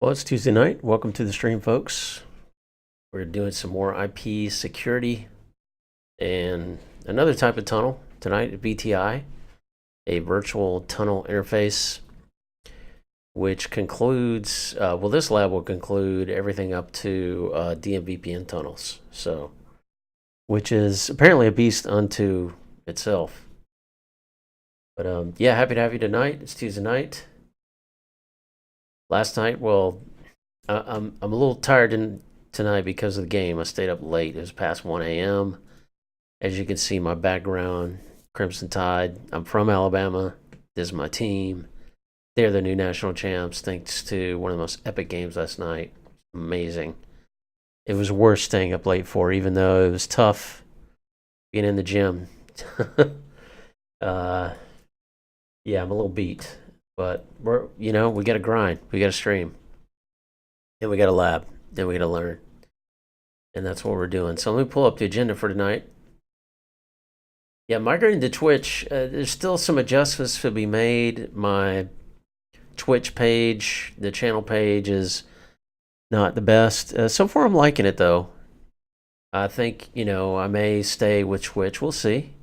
Well, it's Tuesday night. Welcome to the stream, folks. We're doing some more IP security and another type of tunnel tonight, VTI, a virtual tunnel interface, which concludes, this lab will conclude everything up to DMVPN tunnels. So, which is apparently a beast unto itself. But yeah, happy to have you tonight. It's Tuesday night. Last night, I'm a little tired tonight because of the game. I stayed up late. It was past 1 a.m. As you can see, my background, Crimson Tide. I'm from Alabama. This is my team. They're the new national champs thanks to one of the most epic games last night. Amazing. It was worth staying up late for, even though it was tough being in the gym. Yeah, I'm a little beat. But we got to grind. We got to stream. Then we got a lab. Then we got to learn. And that's what we're doing. So let me pull up the agenda for tonight. Yeah, migrating to Twitch, there's still some adjustments to be made. My Twitch page, the channel page, is not the best. So far, I'm liking it, though. I think, I may stay with Twitch. We'll see.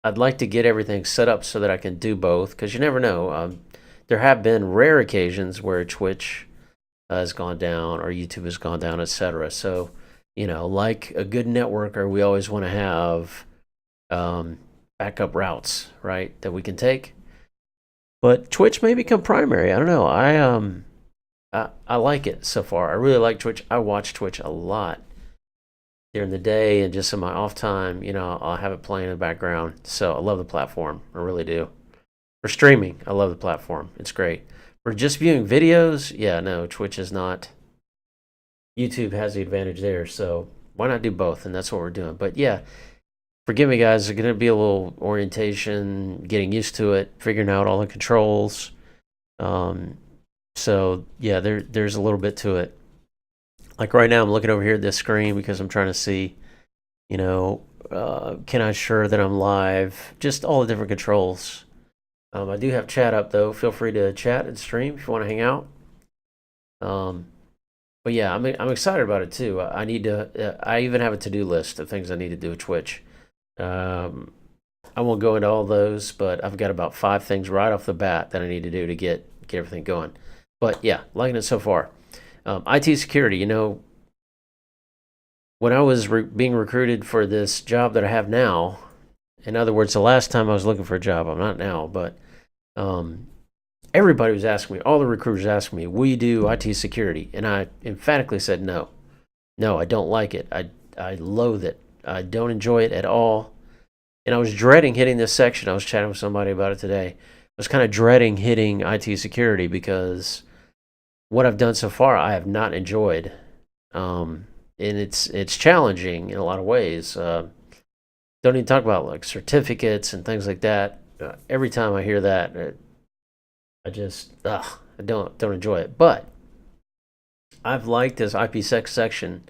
I'd like to get everything set up so that I can do both, because you never know. There have been rare occasions where Twitch has gone down or YouTube has gone down, etc. So, like a good networker, we always want to have backup routes, right, that we can take. But Twitch may become primary. I don't know. I like it so far. I really like Twitch. I watch Twitch a lot during the day, and just in my off time, I'll have it playing in the background. So I love the platform. I really do. For streaming, I love the platform. It's great. For just viewing videos, yeah, no, Twitch is not. YouTube has the advantage there, so why not do both? And that's what we're doing. But yeah, forgive me, guys. There's going to be a little orientation, getting used to it, figuring out all the controls. So yeah, there's a little bit to it. Like right now, I'm looking over here at this screen because I'm trying to see, can I ensure that I'm live? Just all the different controls. I do have chat up, though. Feel free to chat and stream if you want to hang out. But yeah, I'm excited about it too. I need to. I even have a to-do list of things I need to do with Twitch. I won't go into all those, but I've got about 5 things right off the bat that I need to do to get everything going. But yeah, liking it so far. IT security. When I was being recruited for this job that I have now, in other words, the last time I was looking for a job, I'm not now, but everybody was asking me, all the recruiters asking me, will you do IT security? And I emphatically said no. No, I don't like it. I loathe it. I don't enjoy it at all. And I was dreading hitting this section. I was chatting with somebody about it today. I was kind of dreading hitting IT security because what I've done so far, I have not enjoyed. And it's challenging in a lot of ways. Don't even talk about like certificates and things like that. Every time I hear that, I just I don't enjoy it. But I've liked this IPSec section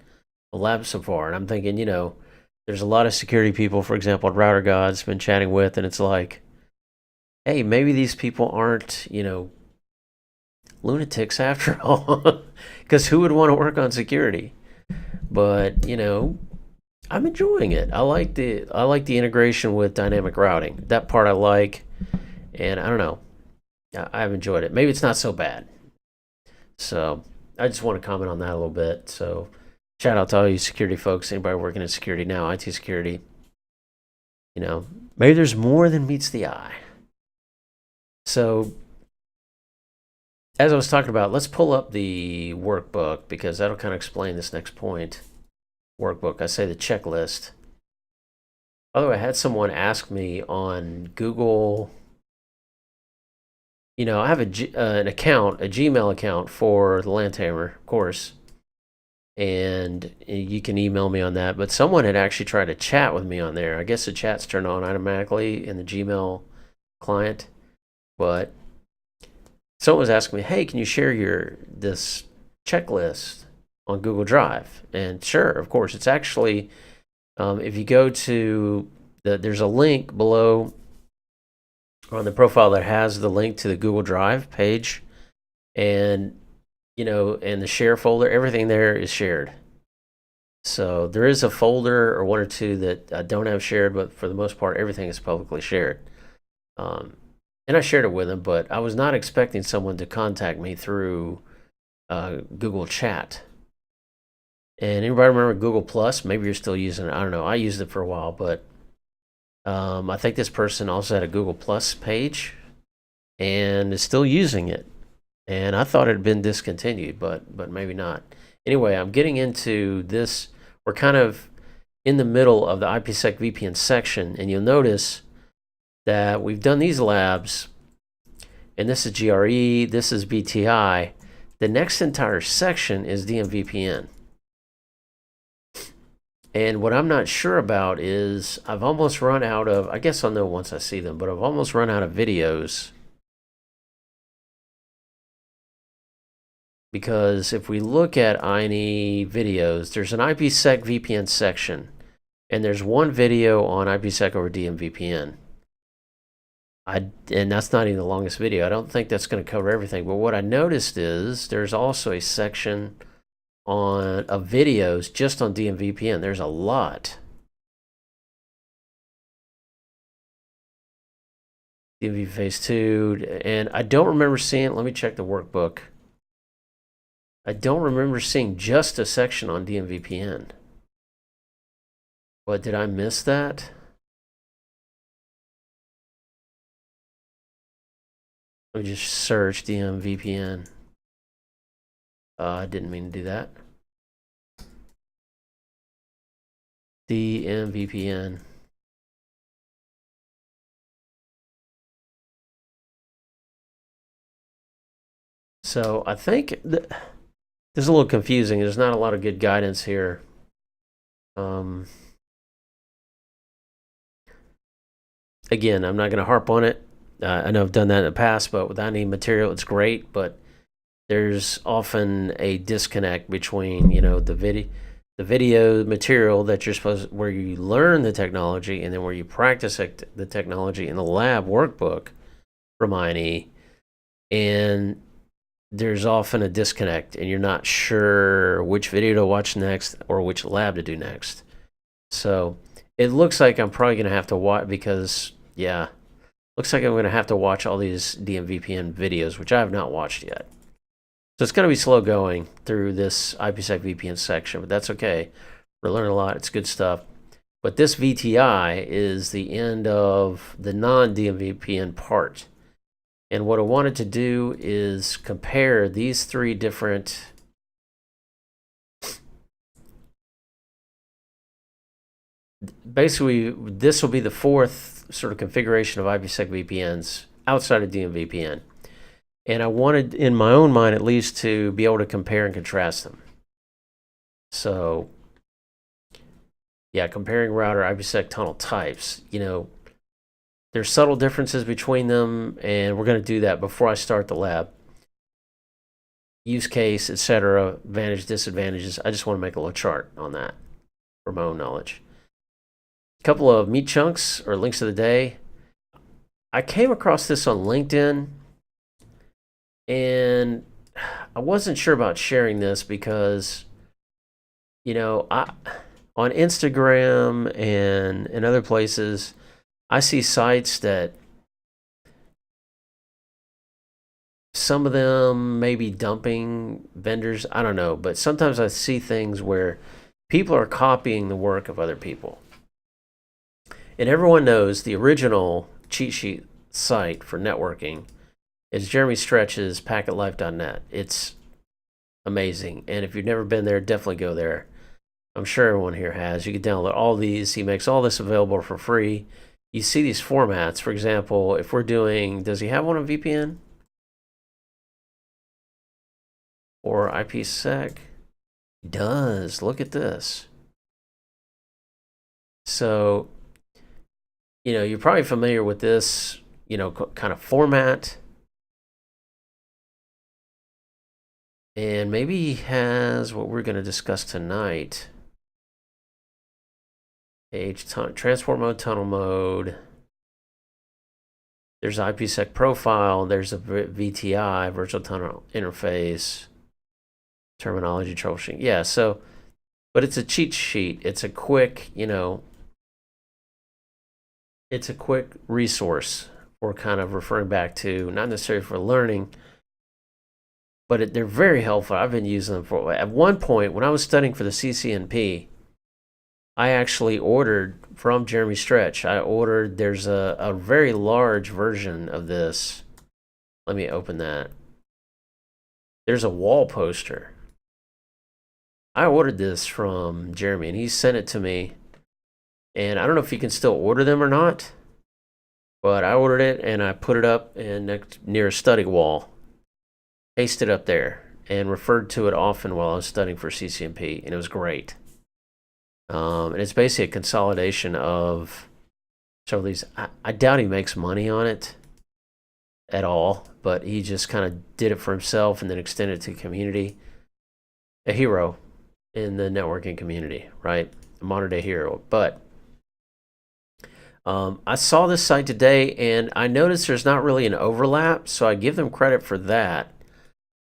of lab so far, and I'm thinking, there's a lot of security people, for example, at Router Gods, been chatting with, and it's like, hey, maybe these people aren't, lunatics after all, because who would want to work on security? But I'm enjoying it. I like the integration with dynamic routing. That part I like, and I don't know. I've enjoyed it. Maybe it's not so bad. So I just want to comment on that a little bit. So shout out to all you security folks, anybody working in security now, IT security. Maybe there's more than meets the eye. So as I was talking about, let's pull up the workbook because that'll kind of explain this next point. Workbook, I say the checklist. By the way, I had someone ask me on Google. I have an account, a Gmail account for the Landhammer, of course, and you can email me on that. But someone had actually tried to chat with me on there. I guess the chat's turned on automatically in the Gmail client, but someone was asking me, "Hey, can you share this checklist on Google Drive?" And sure, of course, it's actually if you go to there's a link below on the profile that has the link to the Google Drive page. And, and the share folder, everything there is shared. So there is a folder or one or two that I don't have shared, but for the most part, everything is publicly shared. And I shared it with them, but I was not expecting someone to contact me through Google Chat. And anybody remember Google Plus? Maybe you're still using it. I don't know. I used it for a while, but I think this person also had a Google Plus page and is still using it. And I thought it had been discontinued, but maybe not. Anyway, I'm getting into this. We're kind of in the middle of the IPSec VPN section, and you'll notice that we've done these labs, and this is GRE, this is VTI. The next entire section is DMVPN. And what I'm not sure about is I've almost run out of, I guess I'll know once I see them, but I've almost run out of videos. Because if we look at INE videos, there's an IPSec VPN section, and there's one video on IPSec over DMVPN. And that's not even the longest video. I don't think that's going to cover everything. But what I noticed is there's also a section of videos just on DMVPN. There's a lot. DMV Phase 2, and I don't remember seeing, let me check the workbook. I don't remember seeing just a section on DMVPN. What, did I miss that? Let me just search DMVPN. I didn't mean to do that. DMVPN. So I think this is a little confusing. There's not a lot of good guidance here. Again, I'm not going to harp on it. I know I've done that in the past, but without any material, it's great. But there's often a disconnect between, the video material that you're where you learn the technology, and then where you practice the technology in the lab workbook from INE. And there's often a disconnect, and you're not sure which video to watch next or which lab to do next. So it looks like I'm probably going to have to watch, because, yeah, looks like I'm going to have to watch all these DMVPN videos, which I have not watched yet. So it's going to be slow going through this IPSec VPN section, but that's okay. We're learning a lot. It's good stuff. But this VTI is the end of the non-DMVPN part. And what I wanted to do is compare these three different basically, this will be the fourth sort of configuration of IPSec VPNs outside of DMVPN. And I wanted, in my own mind at least, to be able to compare and contrast them. So, yeah, comparing router IPSec tunnel types, there's subtle differences between them, and we're going to do that before I start the lab. Use case, etc., advantage, disadvantages. I just want to make a little chart on that for my own knowledge. A couple of meat chunks or links of the day. I came across this on LinkedIn, and I wasn't sure about sharing this because, on Instagram and in other places, I see sites that some of them may be dumping vendors. I don't know, but sometimes I see things where people are copying the work of other people. And everyone knows the original cheat sheet site for networking is Jeremy Stretch's packetlife.net. It's amazing. And if you've never been there, definitely go there. I'm sure everyone here has. You can download all these. He makes all this available for free. You see these formats. For example, if we're doing, does he have one on VPN? Or IPSec? He does. Look at this. So, you're probably familiar with this, kind of format. And maybe he has what we're going to discuss tonight. Transport mode, tunnel mode. There's IPSec profile. There's a VTI, virtual tunnel interface, terminology troubleshooting. Yeah, so, but it's a cheat sheet. It's a quick, it's a quick resource for kind of referring back to, not necessarily for learning, but they're very helpful. I've been using them for, at one point when I was studying for the CCNP, I actually ordered from Jeremy Stretch. There's a very large version of this. Let me open that. There's a wall poster. I ordered this from Jeremy and he sent it to me. And I don't know if you can still order them or not, but I ordered it and I put it up near a study wall, pasted it up there, and referred to it often while I was studying for CCNP, and it was great. And it's basically a consolidation of several of these. I doubt he makes money on it at all, but he just kind of did it for himself and then extended it to the community. A hero in the networking community, right? A modern day hero. But I saw this site today and I noticed there's not really an overlap, so I give them credit for that.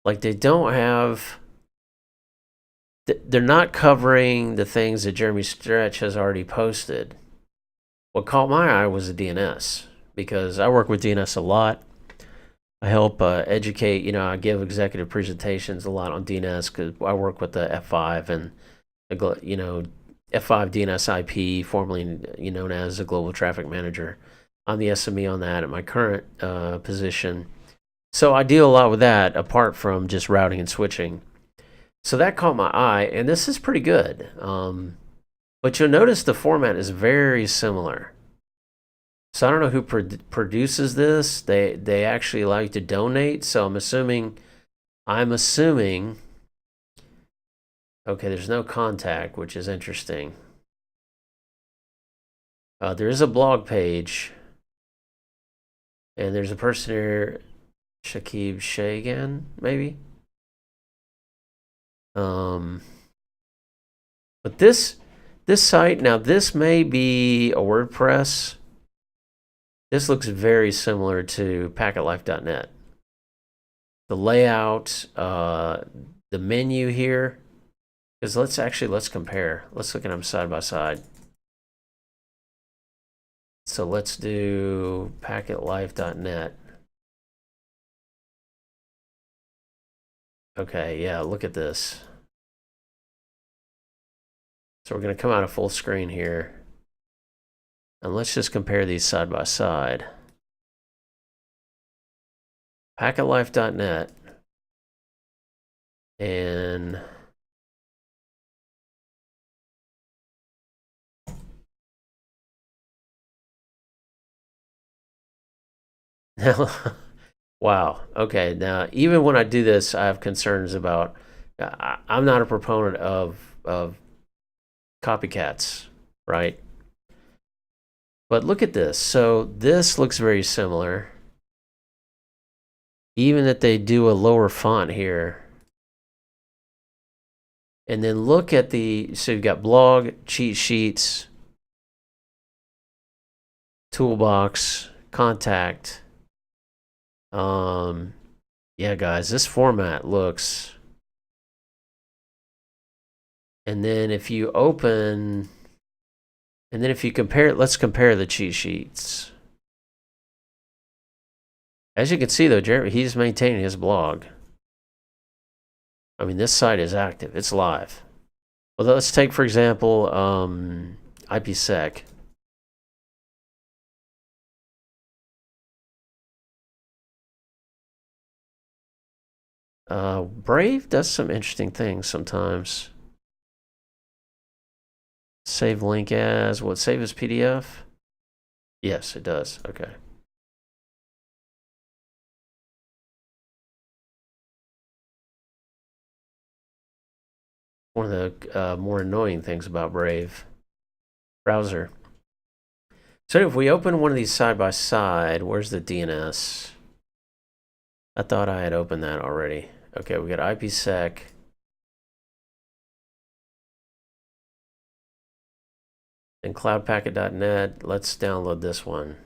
Like they don't have, they're not covering the things that Jeremy Stretch has already posted. What caught my eye was the DNS, because I work with DNS a lot. I help educate, I give executive presentations a lot on DNS because I work with the F5 and, F5 DNS IP, formerly known as the Global Traffic Manager. I'm the SME on that at my current position. So I deal a lot with that apart from just routing and switching. So that caught my eye, and this is pretty good. But you'll notice the format is very similar. So I don't know who produces this. They actually allow you to donate. So I'm assuming. Okay, there's no contact, which is interesting. There is a blog page, and there's a person here, Shakib Shagan, maybe. But this site, now this may be a WordPress. This looks very similar to packetlife.net. The layout, the menu here, because let's compare. Let's look at them side by side. So let's do packetlife.net. Okay, yeah, look at this. So we're going to come out of full screen here. And let's just compare these side by side. Packetlife.net and wow. Okay. Now, even when I do this, I have concerns about. I'm not a proponent of copycats, right? But look at this. So this looks very similar. Even that they do a lower font here. And then look at so you've got blog, cheat sheets, toolbox, contact. Yeah, guys, this format looks. And then if you open, and then if you compare, let's compare the cheat sheets. As you can see, though, Jeremy, he's maintaining his blog. I mean, this site is active. It's live. Well, let's take, for example, IPSec. Brave does some interesting things sometimes. Save link as, save as PDF? Yes, it does. Okay. One of the more annoying things about Brave browser. So if we open one of these side by side, where's the DNS? I thought I had opened that already. Okay, we got IPSec. And cloudpacket.net. Let's download this one.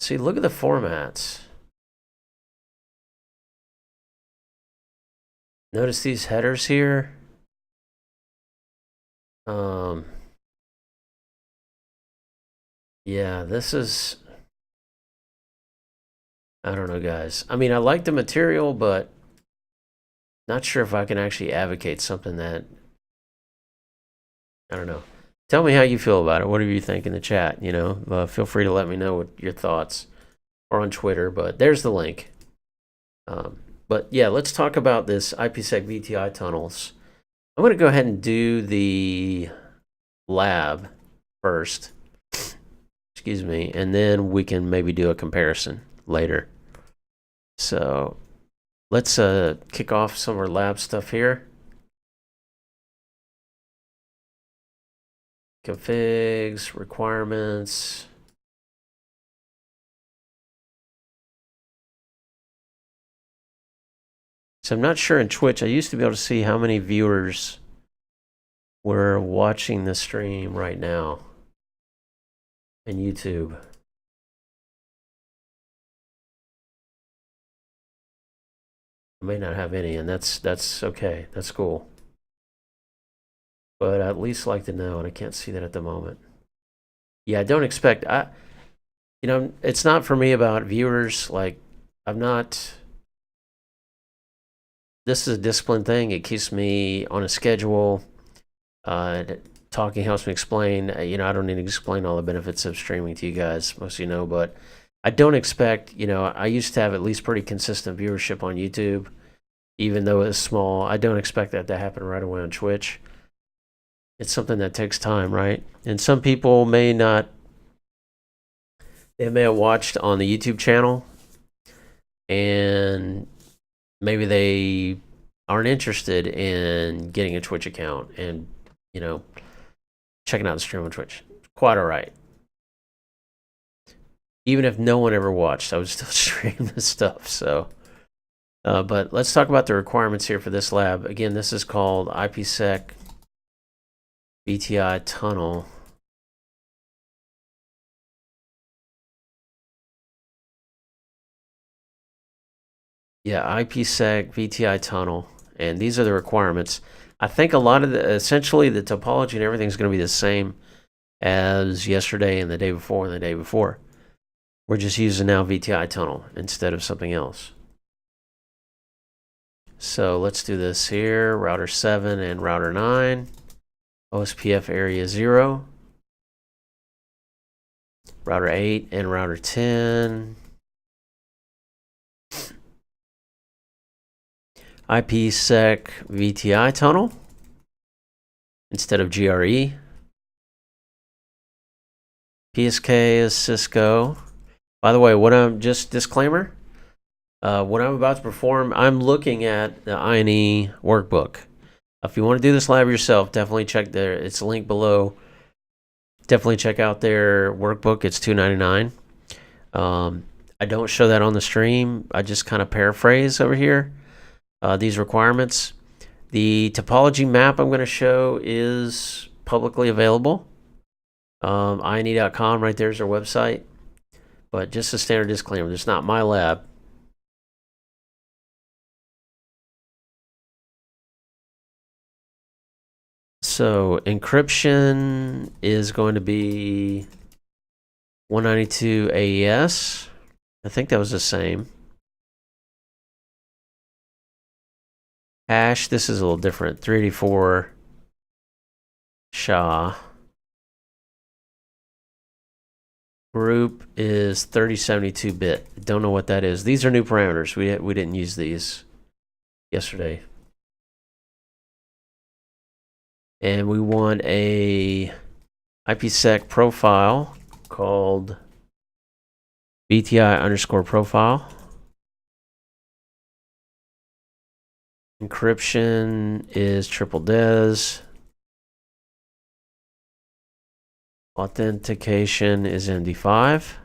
See, look at the formats. Notice these headers here. Yeah, this is, I don't know, guys. I mean, I like the material, but not sure if I can actually advocate something that, I don't know. Tell me how you feel about it. What do you think in the chat? You know, feel free to let me know what your thoughts are on Twitter, but there's the link. But yeah, let's talk about this IPSec VTI tunnels. I'm going to go ahead and do the lab first. Excuse me, and then we can maybe do a comparison later. So let's kick off some of our lab stuff here. Configs, requirements. So I'm not sure in Twitch. I used to be able to see how many viewers were watching the stream right now in YouTube. I may not have any, and that's okay. That's cool. But I'd at least like to know, and I can't see that at the moment. Yeah, I don't expect. You know, it's not for me about viewers. Like, I'm not. This is a discipline thing. It keeps me on a schedule. Talking helps me explain. You know, I don't need to explain all the benefits of streaming to you guys. Most of you know, but I don't expect. You know, I used to have at least pretty consistent viewership on YouTube, even though it's small. I don't expect that to happen right away on Twitch. It's something that takes time, right? And some people may not. They may have watched on the YouTube channel, and maybe they aren't interested in getting a Twitch account and, you know, checking out the stream on Twitch. Quite all right. Even if no one ever watched, I would still stream this stuff. So, but let's talk about the requirements here for this lab. Again, this is called IPSec VTI tunnel. Yeah, IPSec VTI tunnel, and these are the requirements. I think a lot of essentially the topology and everything is going to be the same as yesterday and the day before and the day before. We're just using now VTI tunnel instead of something else. So let's do this here. Router 7 and router 9. OSPF area 0. Router 8 and router 10. IPSec VTI tunnel instead of GRE. PSK is Cisco. By the way, what I'm just disclaimer, what I'm about to perform, I'm looking at the INE workbook. If you want to do this lab yourself, definitely check there. It's a link below. Definitely check out their workbook. It's $2.99. I don't show that on the stream. I just kind of paraphrase over here these requirements. The topology map I'm going to show is publicly available. INE.com, right there's our website. But just a standard disclaimer, it's not my lab. So encryption is going to be 192 AES. I think that was the same. Hash, this is a little different. 384 SHA. Group is 3072-bit. Don't know what that is. These are new parameters. We didn't use these yesterday. And we want a IPsec profile called VTI_profile. Encryption is triple DES. Authentication is MD5.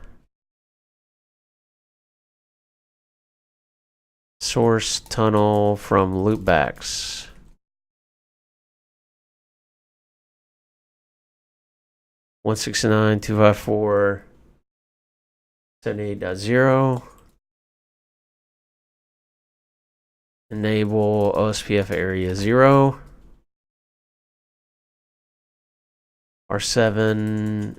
Source tunnel from loopbacks. (169.254) 78.0. Enable OSPF area 0. R7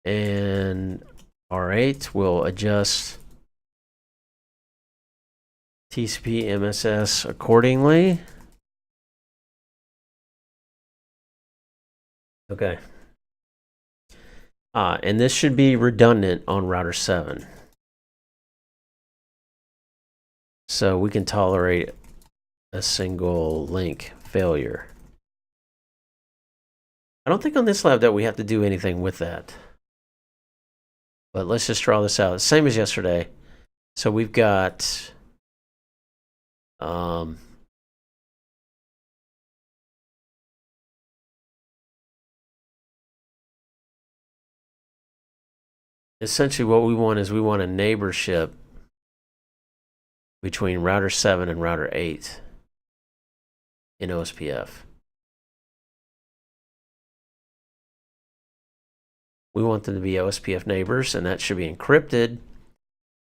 and R8 will adjust TCP MSS accordingly. Okay. And this should be redundant on router 7. So we can tolerate a single link failure. I don't think on this lab that we have to do anything with that. But let's just draw this out. Same as yesterday. So we've got essentially what we want is we want a neighborship between router 7 and router 8 in OSPF. We want them to be OSPF neighbors, and that should be encrypted.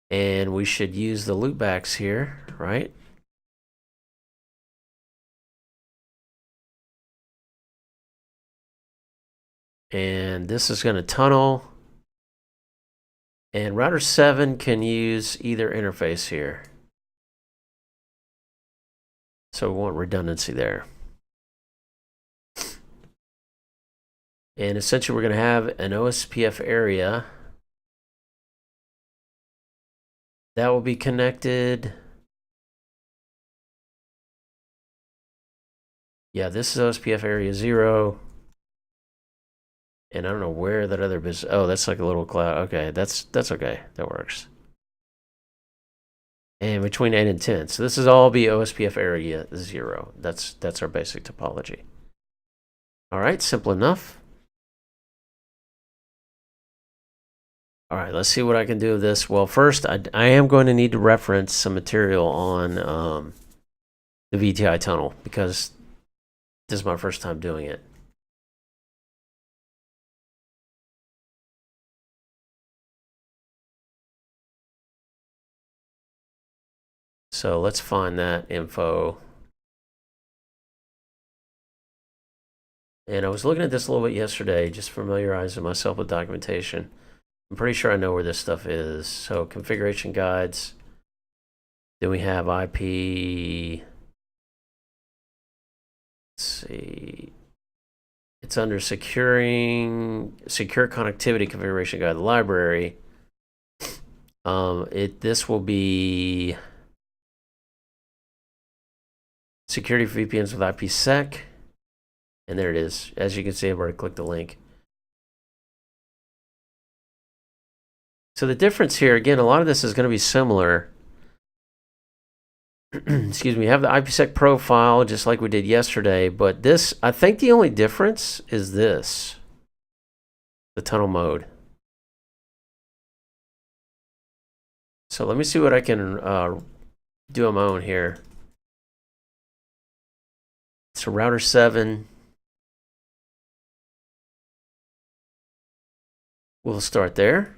And we should use the loopbacks here, right? And this is going to tunnel. And router 7 can use either interface here. So we want redundancy there. And essentially we're going to have an OSPF area that will be connected. Yeah, this is OSPF area 0. And I don't know where that other business. Oh, that's like a little cloud. Okay, that's okay. That works. And between 8 and 10. So this is all be OSPF area 0. That's our basic topology. All right, simple enough. All right, let's see what I can do with this. Well, first, I am going to need to reference some material on the VTI tunnel because this is my first time doing it. So let's find that info. And I was looking at this a little bit yesterday, just familiarizing myself with documentation. I'm pretty sure I know where this stuff is. So configuration guides. Then we have IP. Let's see. It's under secure connectivity configuration guide, the library. This will be security for VPNs with IPSec. And there it is. As you can see, I've already clicked the link. So the difference here, again, a lot of this is going to be similar. Excuse me, we have the IPSec profile just like we did yesterday, but this, I think the only difference is this, the tunnel mode. So let me see what I can do on my own here. So router 7. We'll start there.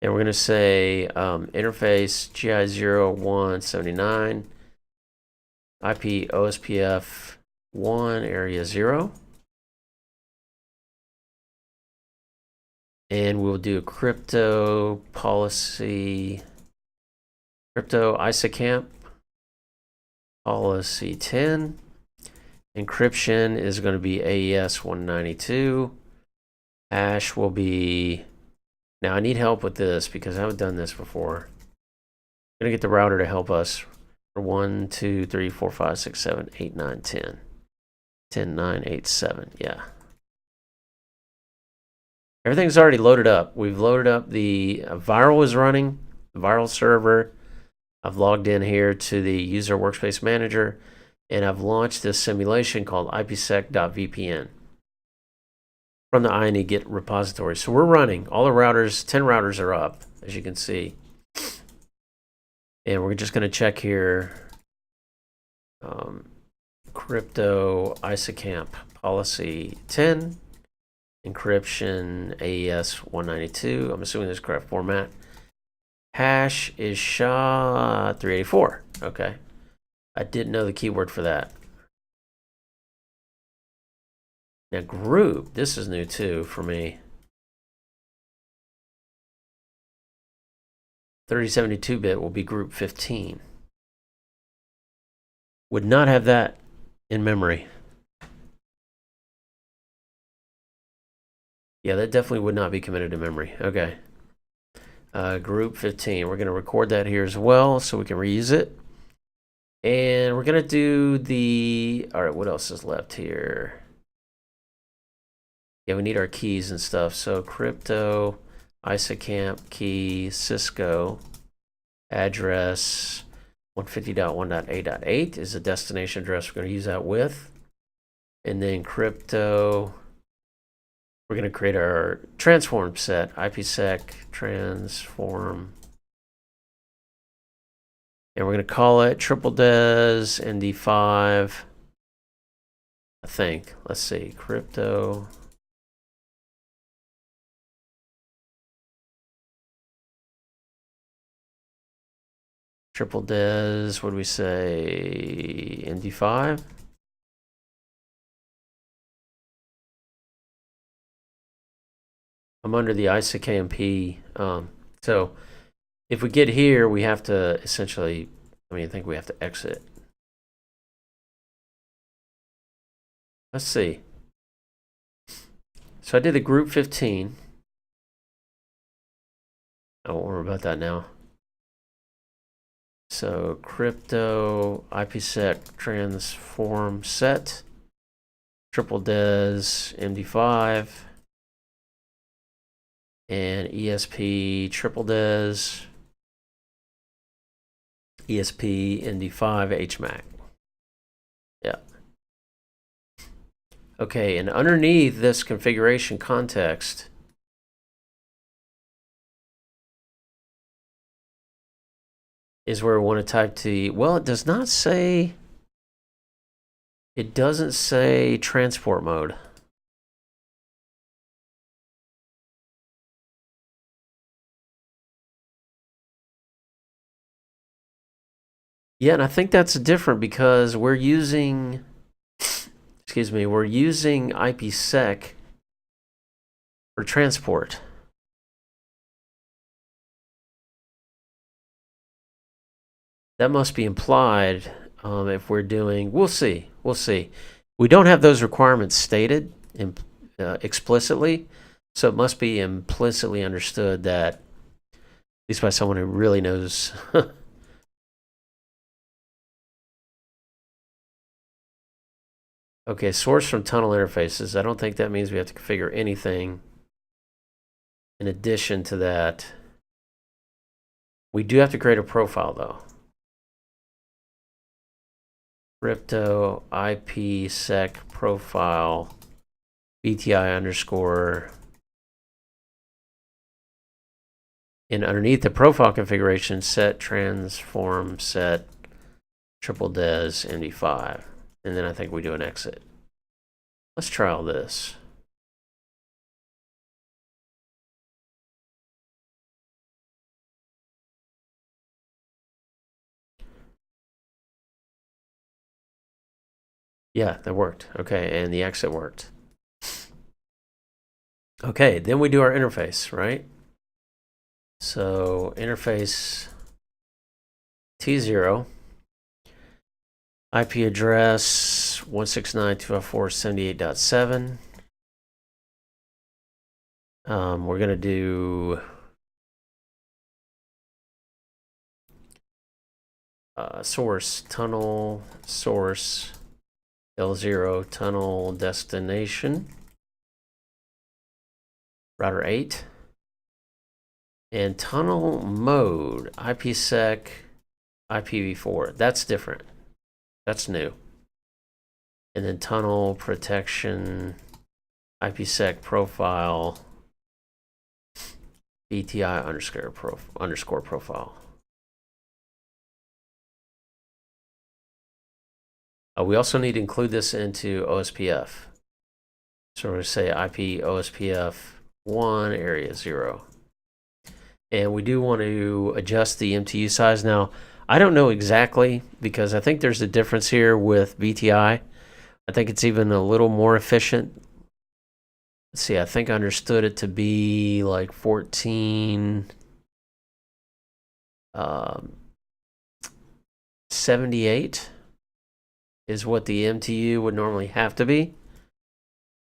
And we're going to say interface GI0179, IP OSPF 1 area 0. And we'll do a crypto policy, crypto ISACAMP policy 10. Encryption is going to be AES 192. Hash will be, now I need help with this because I haven't done this before. I'm going to get the router to help us for 1, 2, 3, 4, 5, 6, 7, 8, 9, 10. 10, 9, 8, 7, yeah. Everything's already loaded up. We've loaded up the viral is running, the viral server. I've logged in here to the user workspace manager, and I've launched this simulation called IPSec.vpn from the INE Git repository. So we're running. All the routers, 10 routers are up, as you can see. And we're just going to check here. Crypto ISACAMP policy 10. encryption AES 192. I'm assuming this is correct format. Hash is SHA-384. Okay. I didn't know the keyword for that. Now group, this is new too for me. 3072-bit will be group 15. Would not have that in memory. Yeah, that definitely would not be committed to memory. Okay. Group 15. We're going to record that here as well so we can reuse it. And we're going to do the... All right, what else is left here? Yeah, we need our keys and stuff. So crypto, ISACamp, key, Cisco, address 150.1.8.8 is the destination address we're going to use that with. And then crypto, we're going to create our transform set, IPSec transform. And we're going to call it triple des ND5. I think. Let's see. Crypto. Triple des, what do we say? ND5. I'm under the ISAKMP. So if we get here, we have to essentially, I think we have to exit. Let's see. So I did the group 15. I won't worry about that now. So crypto IPSec transform set triple des MD5 and ESP triple des ESP ND5 HMAC. Yeah. Okay, and underneath this configuration context, is where we want to type the, well, it does not say, it doesn't say transport mode. Yeah, and I think that's different because we're using, we're using IPSec for transport. That must be implied if we're doing, we'll see. We don't have those requirements stated explicitly, so it must be implicitly understood that, at least by someone who really knows. Okay, source from tunnel interfaces. I don't think that means we have to configure anything in addition to that. We do have to create a profile though. Crypto IPSec profile VTI underscore. And underneath the profile configuration, set transform set triple des ND5. And then I think we do an exit. Let's try all this. Yeah, that worked. Okay, and the exit worked. Okay, then we do our interface, right? So interface T0. IP address 169.254.78.7. We're going to do source tunnel source L0 tunnel destination router 8 and tunnel mode IPSec IPv4. That's different. That's new. And then tunnel protection IPSec profile VTI underscore profile. We also need to include this into OSPF. So we're going to say IP OSPF 1 area 0. And we do want to adjust the MTU size. Now, I don't know exactly because I think there's a difference here with VTI. I think it's even a little more efficient. Let's see, I think I understood it to be like 14 78 is what the MTU would normally have to be.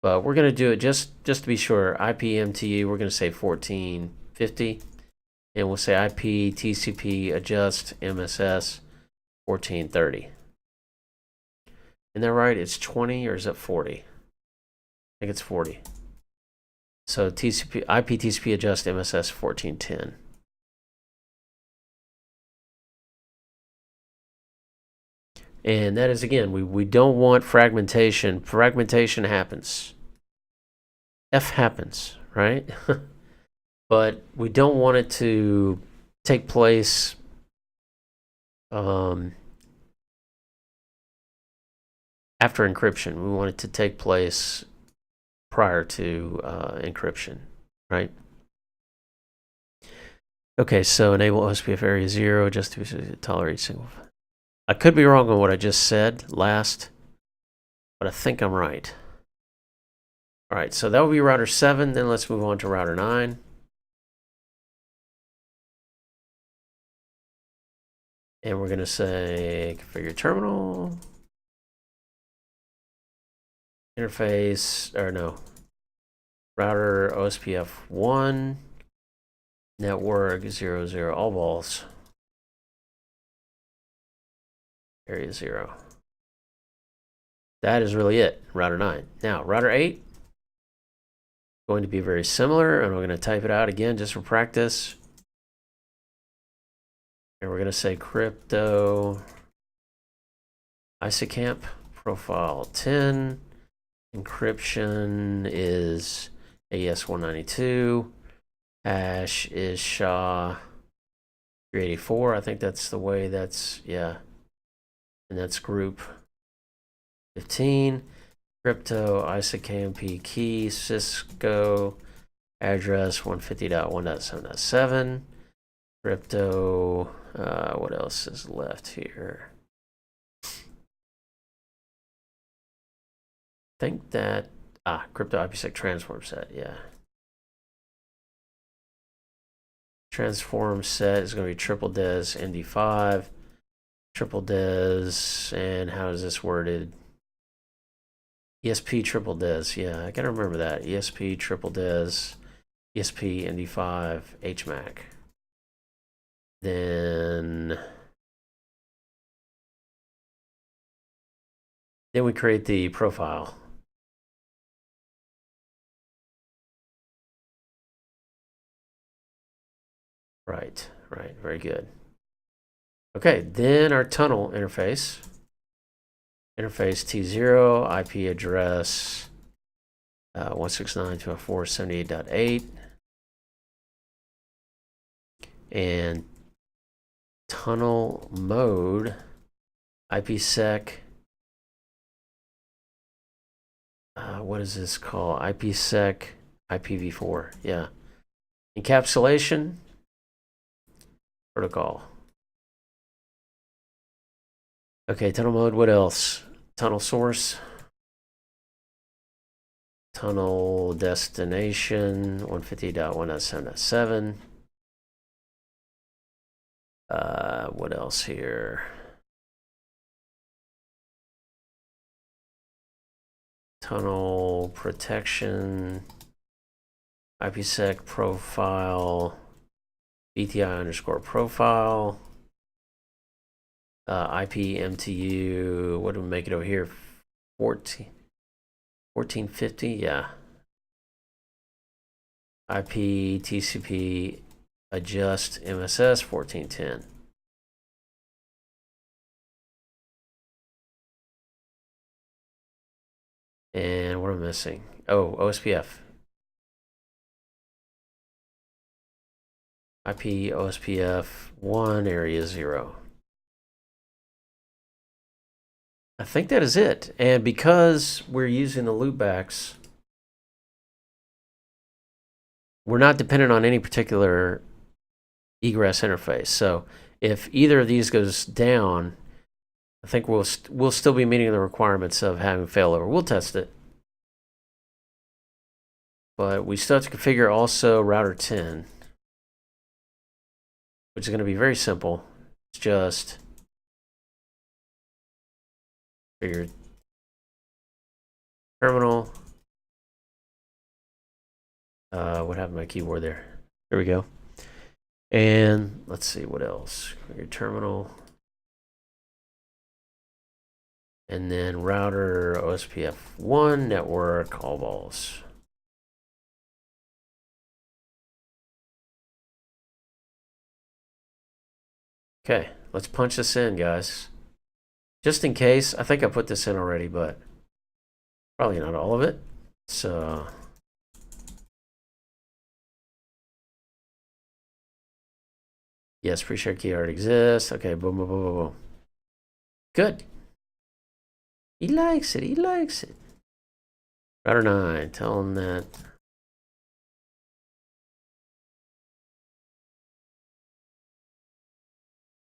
But we're going to do it just to be sure. IP MTU, we're going to say 1450. And we'll say IP TCP adjust MSS 1430. Isn't that right? It's 20 or is it 40? I think it's 40. So TCP IP TCP adjust MSS 1410. And that is, again, we don't want fragmentation. Fragmentation happens. F happens, right? But we don't want it to take place after encryption. We want it to take place prior to encryption, right? Okay, so enable OSPF area 0 just to tolerate single. I could be wrong on what I just said last, but I think I'm right. All right, so that would be router 7. Then let's move on to router 9. And we're going to say configure terminal. Interface, or no. Router OSPF 1. Network 00, all balls. Area 0. That is really it, router 9. Now, router 8. Going to be very similar, and we're going to type it out again just for practice. And we're going to say crypto ISACamp profile 10. Encryption is AES-192. Hash is SHA-384. I think that's the way that's, yeah. And that's group 15. Crypto ISACamp key Cisco address 150.1.7.7. Crypto, what else is left here? I think that, crypto IPSec transform set, yeah. Transform set is going to be triple des MD5, triple des, and how is this worded? ESP triple des, yeah, I gotta remember that. ESP triple des, ESP MD5 HMAC. Then we create the profile. Right, very good. Okay, then our tunnel interface. Interface T0, IP address 169.204.78.8. And tunnel mode, IPSec, what is this called? IPSec IPv4, yeah. Encapsulation protocol. Okay, tunnel mode, what else? Tunnel source. Tunnel destination, 150.1.7.7. What else here? Tunnel protection, IPSec profile, VTI underscore profile, IP MTU, what do we make it over here? 1450, yeah. IP TCP adjust MSS 1410. And what am I missing? Oh, OSPF. IP OSPF 1 area 0. I think that is it. And because we're using the loopbacks, we're not dependent on any particular egress interface. So if either of these goes down, I think we'll still be meeting the requirements of having failover. We'll test it. But we still have to configure also router 10, which is going to be very simple. It's just configure terminal. What happened to my keyboard there? There we go. And let's see what else. Configure terminal. And then router OSPF 1 network all balls. Okay, let's punch this in, guys. Just in case, I think I put this in already, but probably not all of it. So yes, pre-shared key already exists. Okay, boom, boom, boom, boom, boom. Good. He likes it. He likes it. Router 9, tell him that.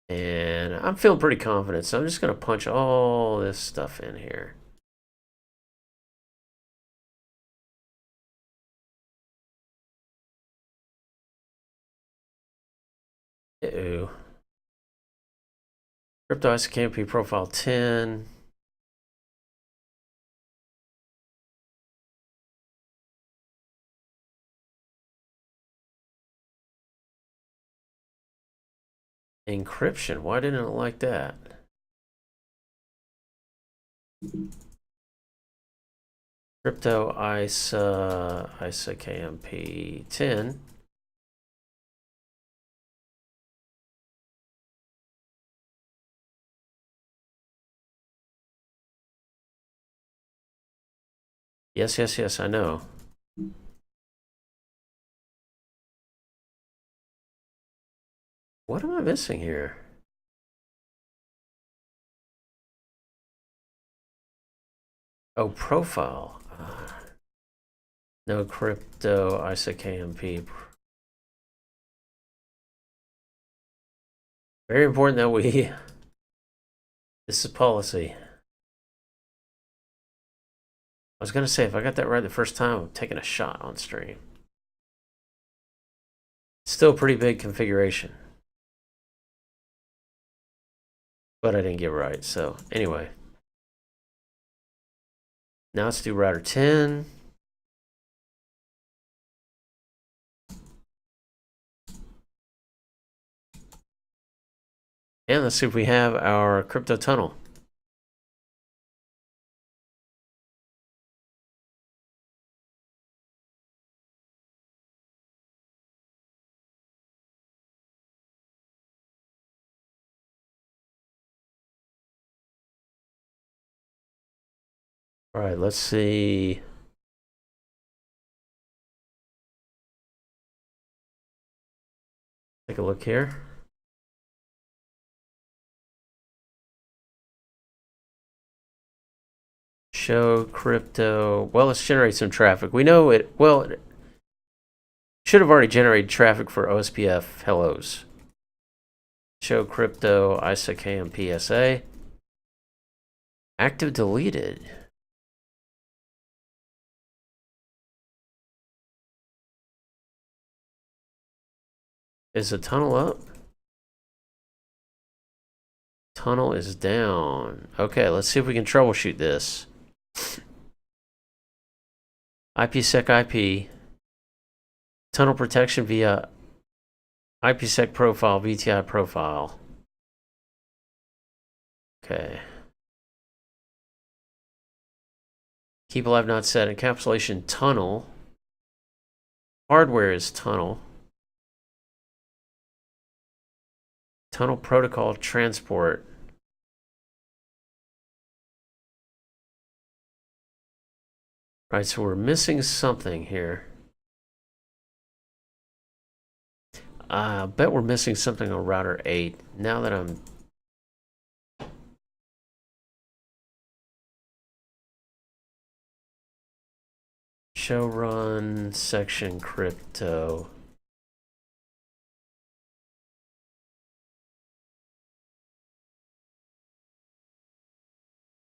And I'm feeling pretty confident, so I'm just going to punch all this stuff in here. Uh-oh. Crypto ICKMP profile 10. Encryption, why didn't it like that? Crypto ISA KMP 10. Yes, yes, yes, I know. What am I missing here? Oh, profile. No crypto ISA KMP. Very important that we. This is policy. I was gonna say, if I got that right the first time, I'm taking a shot on stream. Still pretty big configuration. But I didn't get it right, so anyway. Now let's do router 10. And let's see if we have our crypto tunnel. All right, let's see. Take a look here. Show crypto. Well, let's generate some traffic. We know it. Well, it should have already generated traffic for OSPF hellos. Show crypto ISA KMPSA. Active deleted. Is the tunnel up? Tunnel is down. Okay, let's see if we can troubleshoot this. IPSec IP. Tunnel protection via IPSec profile, VTI profile. Okay. Keep alive not set. Encapsulation tunnel. Hardware is tunnel. Tunnel protocol transport. Right, so we're missing something here. I bet we're missing something on router 8. Now that I'm... show run section crypto.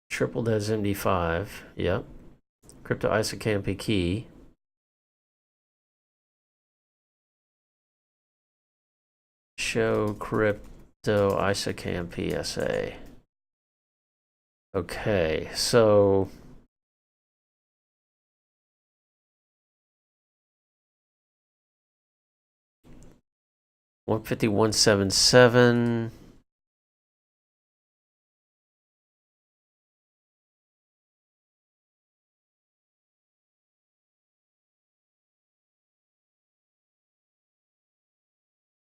Triple des MD5. Yep. Crypto ISOCAMP key. Show crypto ISOCAMP PSA. Okay, so $150,177.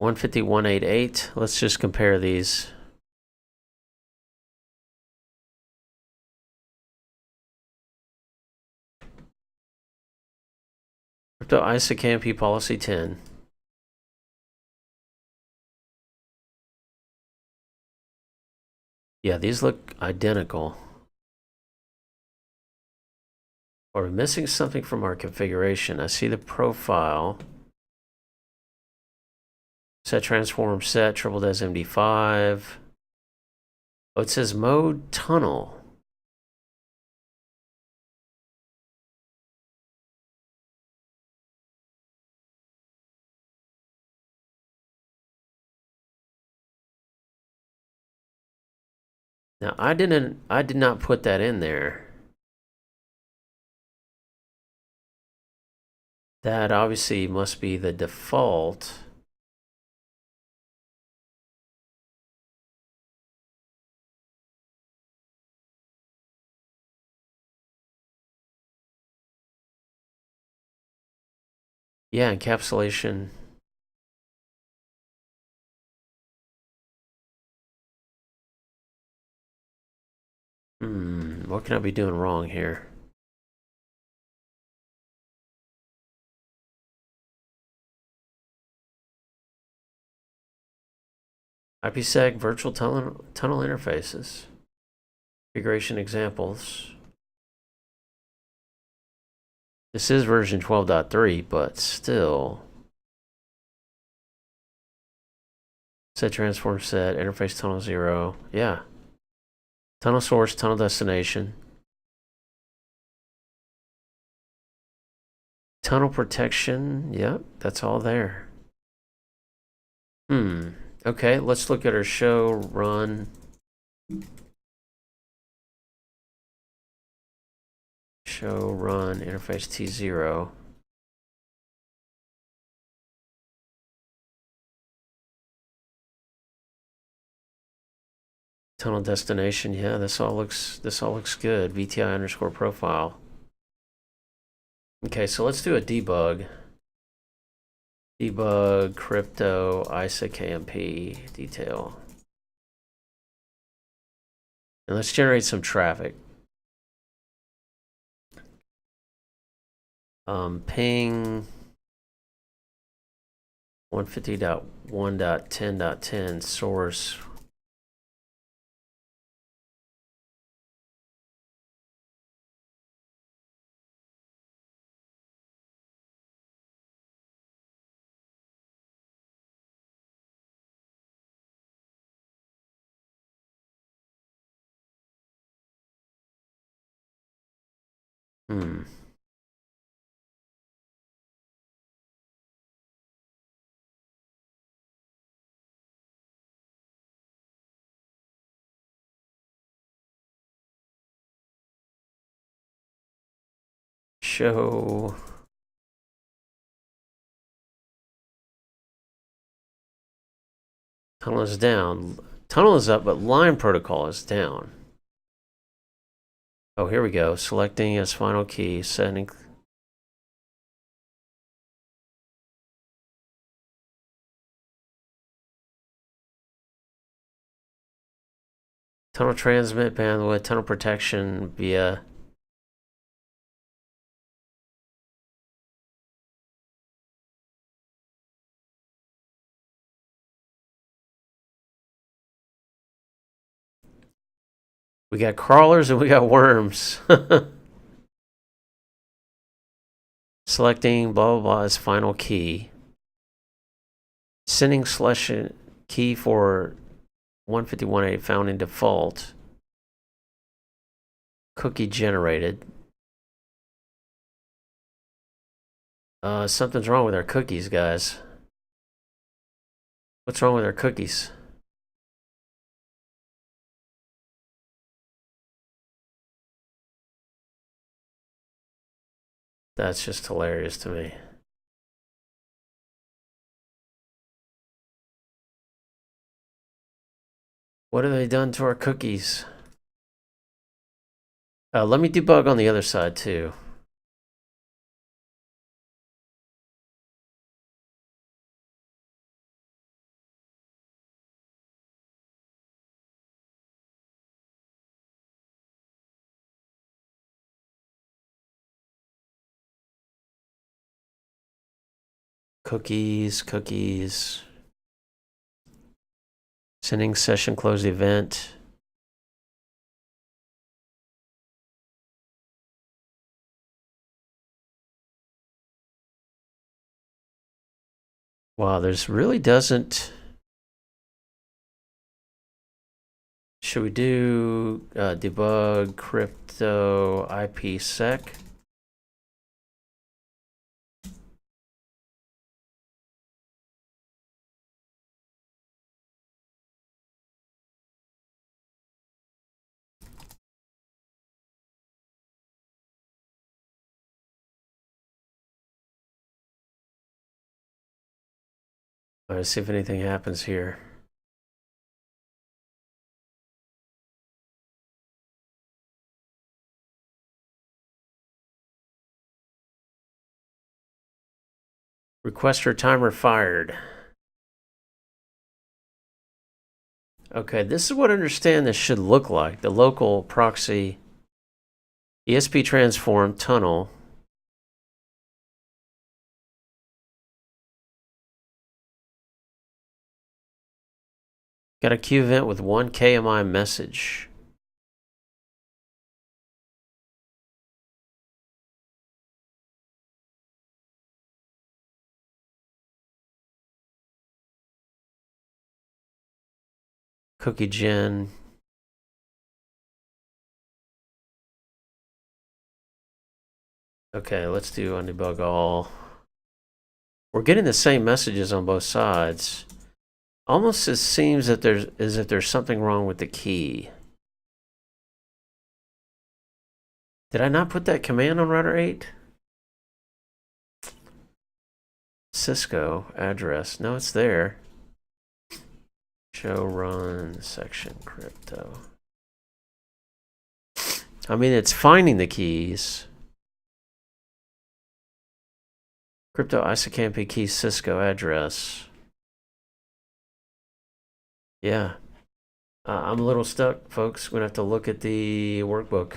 $150,188. Let's just compare these. Crypto ISOCAMP policy 10. Yeah, these look identical. We're missing something from our configuration. I see the profile. Set transform set, triple des MD5. Oh, it says mode tunnel. Now I did not put that in there. That obviously must be the default. Yeah, encapsulation. What can I be doing wrong here? IPSec virtual tunnel interfaces. Configuration examples. This is version 12.3, but still. Set transform set, interface tunnel 0. Yeah. Tunnel source, tunnel destination. Tunnel protection. Yep, that's all there. Okay, let's look at our show run. Show run interface T0. Tunnel destination. Yeah, this all looks good. VTI underscore profile. Okay, so let's do a debug. Debug crypto ISOCAMP detail. And let's generate some traffic. Ping 150.1.10.10 source. Show tunnel is down. Tunnel is up, but line protocol is down. Oh, here we go. Selecting as final key, setting. Tunnel transmit bandwidth, tunnel protection via. We got crawlers and we got worms. Selecting blah, blah, blah as final key. Sending selection key for 151.8 found in default. Cookie generated. Something's wrong with our cookies, guys. What's wrong with our cookies? That's just hilarious to me. What have they done to our cookies? Let me debug on the other side too. Cookies. Sending session close event. Wow, there's really doesn't. Should we do debug crypto IPSec? All right, see if anything happens here. Requester timer fired. Okay, this is what I understand this should look like. The local proxy ESP transform tunnel. Got a queue event with 1 KMI message. Cookie gen. Okay, let's do undebug all. We're getting the same messages on both sides. Almost it seems that there's something wrong with the key. Did I not put that command on router 8? Cisco address. No, it's there. Show run section crypto. I mean, it's finding the keys. Crypto ISOCAMP key Cisco address. Yeah. I'm a little stuck, folks. We're going to have to look at the workbook.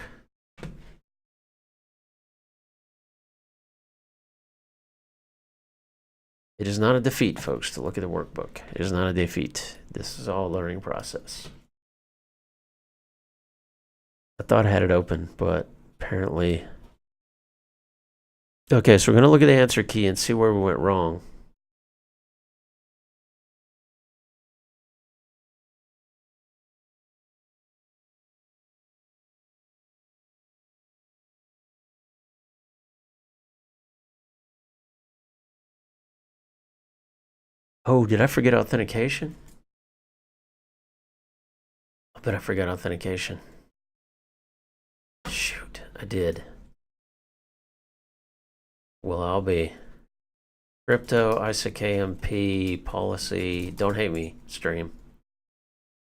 It is not a defeat, folks, to look at the workbook. It is not a defeat. This is all a learning process. I thought I had it open, but apparently... Okay, so we're going to look at the answer key and see where we went wrong. Oh, did I forget authentication? I bet I forgot authentication. Shoot, I did. Well, I'll be. Crypto, ISOCAMP, policy. Don't hate me, stream.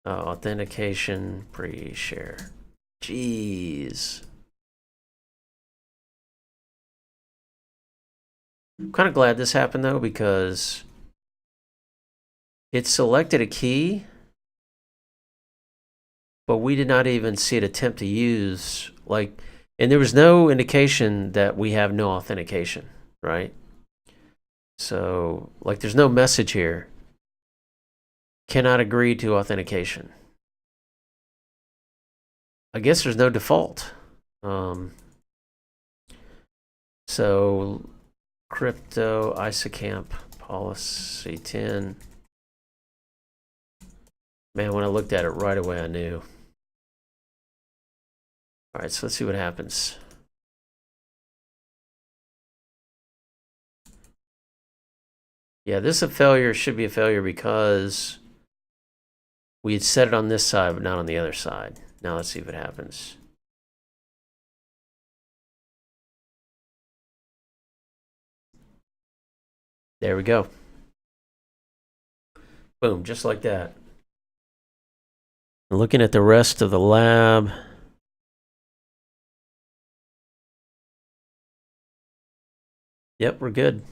Authentication, pre-share. Jeez. I'm kind of glad this happened, though, because it selected a key, but we did not even see it attempt to use, like, and there was no indication that we have no authentication, right? So, like, there's no message here. Cannot agree to authentication. I guess there's no default. So, crypto ISACamp policy 10. Man, when I looked at it right away, I knew. All right, so let's see what happens. Yeah, this is a failure. Should be a failure because we had set it on this side, but not on the other side. Now let's see if it happens. There we go. Boom, just like that. Looking at the rest of the lab. Yep, we're good.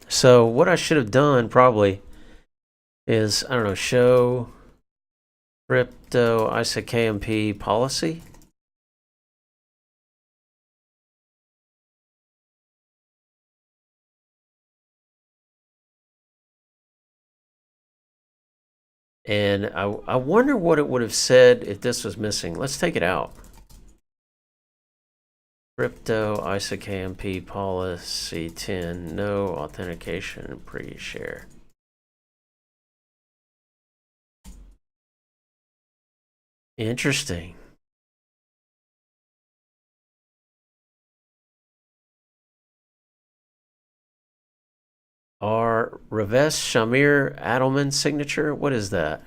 So what I should have done probably is, I don't know, show crypto ISACamp policy. And I wonder what it would have said if this was missing. Let's take it out. Crypto ISACamp policy 10, no authentication pre-share. Interesting. Our Ravesh Shamir Adelman signature, what is that?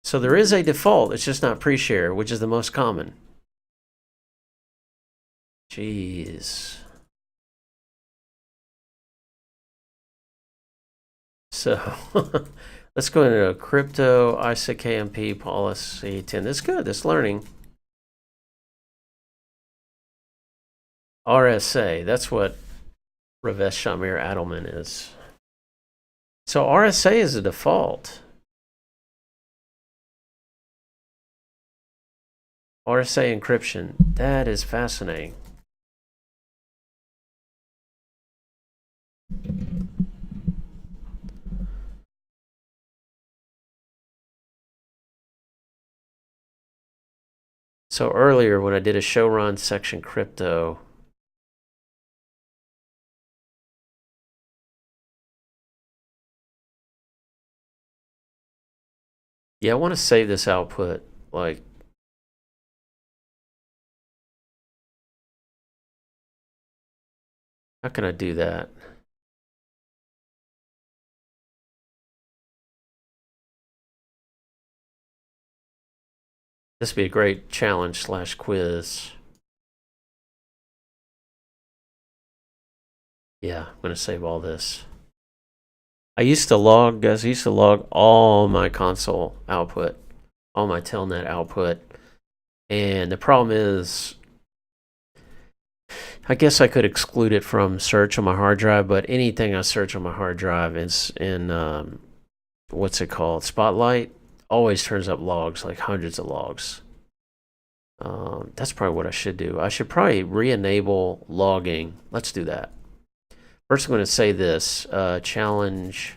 So there is a default, it's just not pre-share, which is the most common. Jeez. So let's go into crypto ISACamp policy 10. That's good, that's learning. RSA, that's what Ravesh Shamir Adelman is. So RSA is a default. RSA encryption, that is fascinating. So earlier when I did a show run section crypto, yeah, I want to save this output. Like, how can I do that? This would be a great challenge / quiz. Yeah, I'm going to save all this. I used to log, guys, I used to log all my console output, all my telnet output. And the problem is, I guess I could exclude it from search on my hard drive, but anything I search on my hard drive is in, what's it called? Spotlight always turns up logs, like hundreds of logs. That's probably what I should do. I should probably re-enable logging. Let's do that. First, I'm going to say this, challenge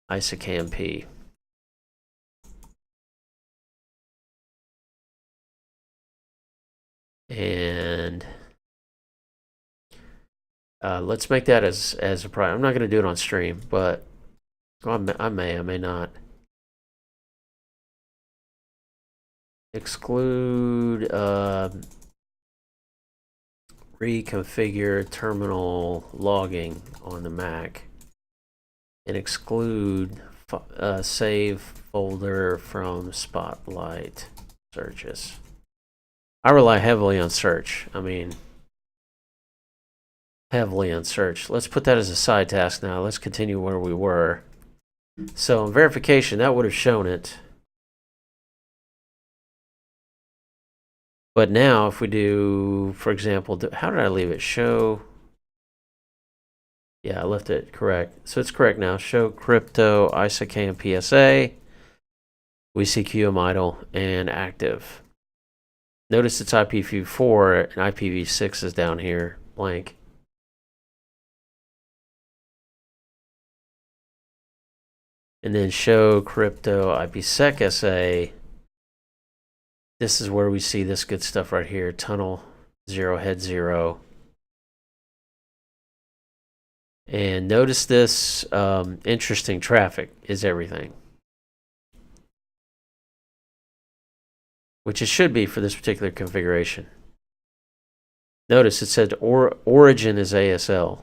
ISACamp. And let's make that as a priority. I'm not going to do it on stream, but I may not. Exclude reconfigure terminal logging on the Mac, and exclude save folder from Spotlight searches. I rely heavily on search. I mean, heavily on search. Let's put that as a side task now. Let's continue where we were. So in verification, that would have shown it. But now if we do, for example, how did I leave it? Show. Yeah, I left it correct. So it's correct now. Show crypto ISACamp PSA. We see QM idle and active. Notice it's IPv4 and IPv6 is down here, blank. And then show crypto IPSec SA. This is where we see this good stuff right here. Tunnel 0 head 0. And notice this interesting traffic is everything, which it should be for this particular configuration. Notice it said origin is ACL.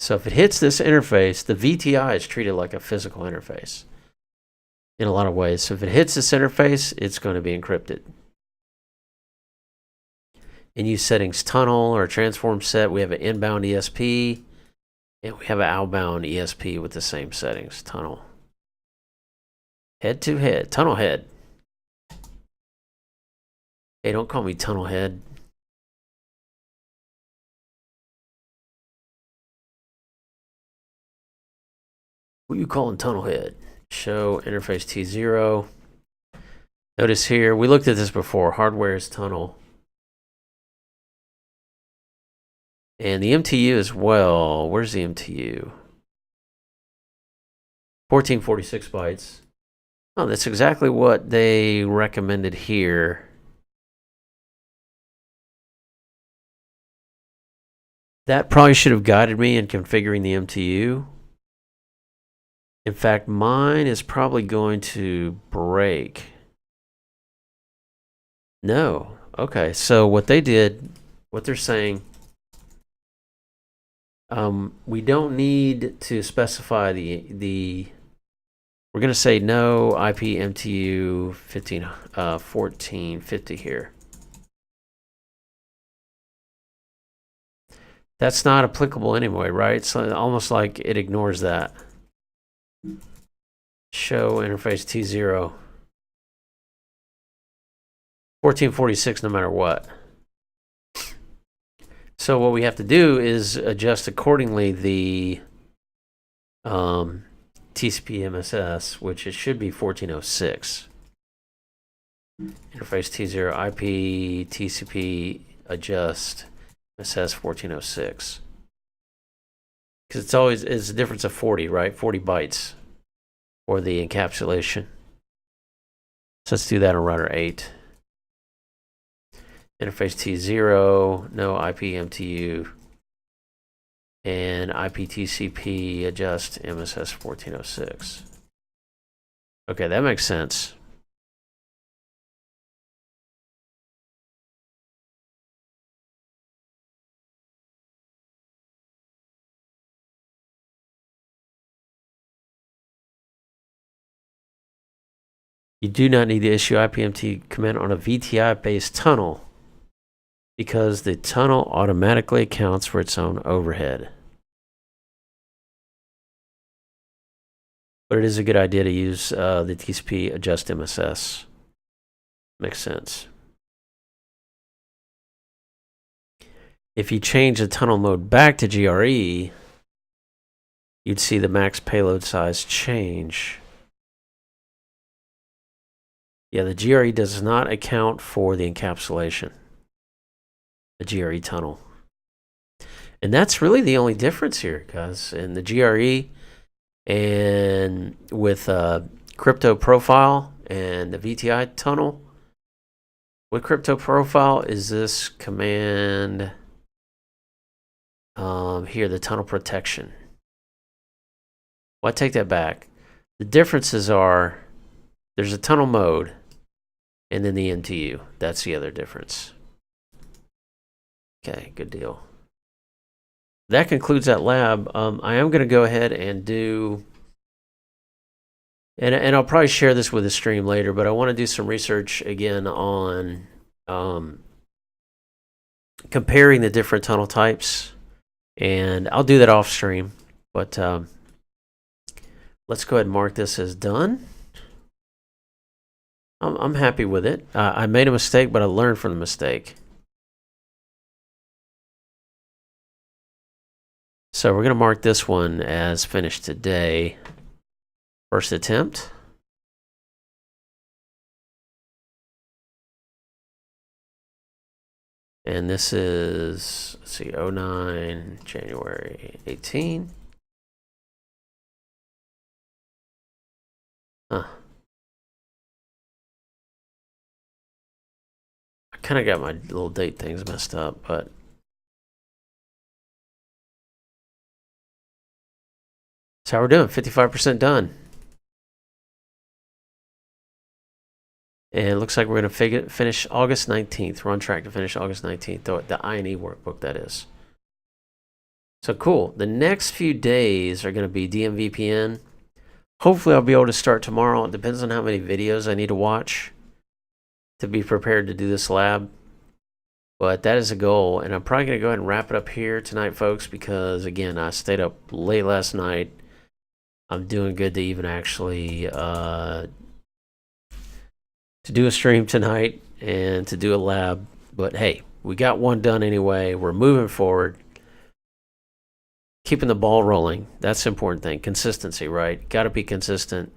So if it hits this interface, the VTI is treated like a physical interface in a lot of ways. So if it hits this interface, it's going to be encrypted. In use settings tunnel or transform set, we have an inbound ESP, and we have an outbound ESP with the same settings. Tunnel. Head to head. Tunnel head. Hey, don't call me tunnel head. What are you calling tunnel head? Show interface T0. Notice here, we looked at this before. Hardware is tunnel. And the MTU as well. Where's the MTU? 1446 bytes. Oh, that's exactly what they recommended here. That probably should have guided me in configuring the MTU. In fact, mine is probably going to break. No. Okay, so what they did, what they're saying, we don't need to specify the we're going to say no IP MTU 1450 here. That's not applicable anyway, right? So almost like it ignores that. Show interface T0. 1446 no matter what. So what we have to do is adjust accordingly the TCP MSS, which it should be 1406. Interface T0 IP TCP adjust MSS 1406. Because it's a difference of 40, right? 40 bytes for the encapsulation. So let's do that on router 8. Interface T0, no IP MTU, and IP TCP adjust MSS 1406. Okay, that makes sense. You do not need to issue IPMT command on a VTI-based tunnel because the tunnel automatically accounts for its own overhead. But it is a good idea to use the TCP adjust MSS. Makes sense. If you change the tunnel mode back to GRE, you'd see the max payload size change. Yeah, the GRE does not account for the encapsulation. The GRE tunnel. And that's really the only difference here, guys. In the GRE and with crypto profile and the VTI tunnel, with crypto profile is this command here, the tunnel protection. Well, I take that back. The differences are there's a tunnel mode and then the MTU. That's the other difference. Okay, good deal. That concludes that lab. I am going to go ahead and do, and I'll probably share this with the stream later, but I want to do some research again on comparing the different tunnel types, and I'll do that off stream. But let's go ahead and mark this as done. I'm happy with it. I made a mistake, but I learned from the mistake. So we're going to mark this one as finished today. First attempt. And this is, let's see, 09, January 18. Huh. I kind of got my little date things messed up, but That's how we're doing. 55% done. And it looks like we're going to finish August 19th. We're on track to finish August 19th, the I&E workbook, that is. So cool. The next few days are going to be DMVPN. Hopefully I'll be able to start tomorrow. It depends on how many videos I need to watch to be prepared to do this lab. But that is a goal. And I'm probably going to go ahead and wrap it up here tonight, folks, because, again, I stayed up late last night. I'm doing good to even actually to do a stream tonight and to do a lab. But hey, we got one done anyway. We're moving forward. Keeping the ball rolling. That's the important thing. Consistency, right? Got to be consistent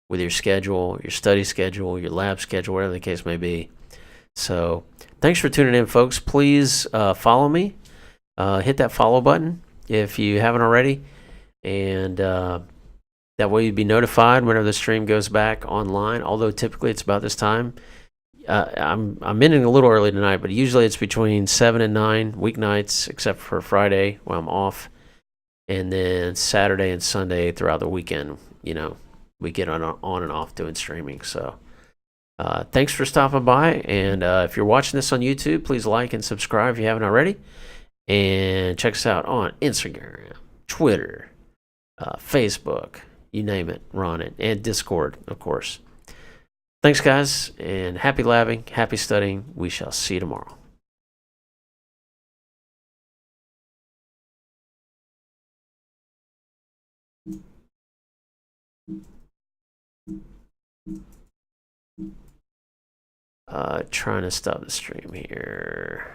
with your schedule, your study schedule, your lab schedule, whatever the case may be. So thanks for tuning in, folks. Please follow me. Hit that follow button if you haven't already. And that way you'd be notified whenever the stream goes back online, although typically it's about this time. I'm ending a little early tonight, but usually it's between 7 and 9 weeknights, except for Friday when I'm off. And then Saturday and Sunday throughout the weekend, you know, we get on and off doing streaming. So thanks for stopping by. And if you're watching this on YouTube, please like and subscribe if you haven't already. And check us out on Instagram, Twitter, Facebook. You name it, we're on it. And Discord, of course. Thanks, guys, and happy labbing, happy studying. We shall see you tomorrow. Trying to stop the stream here.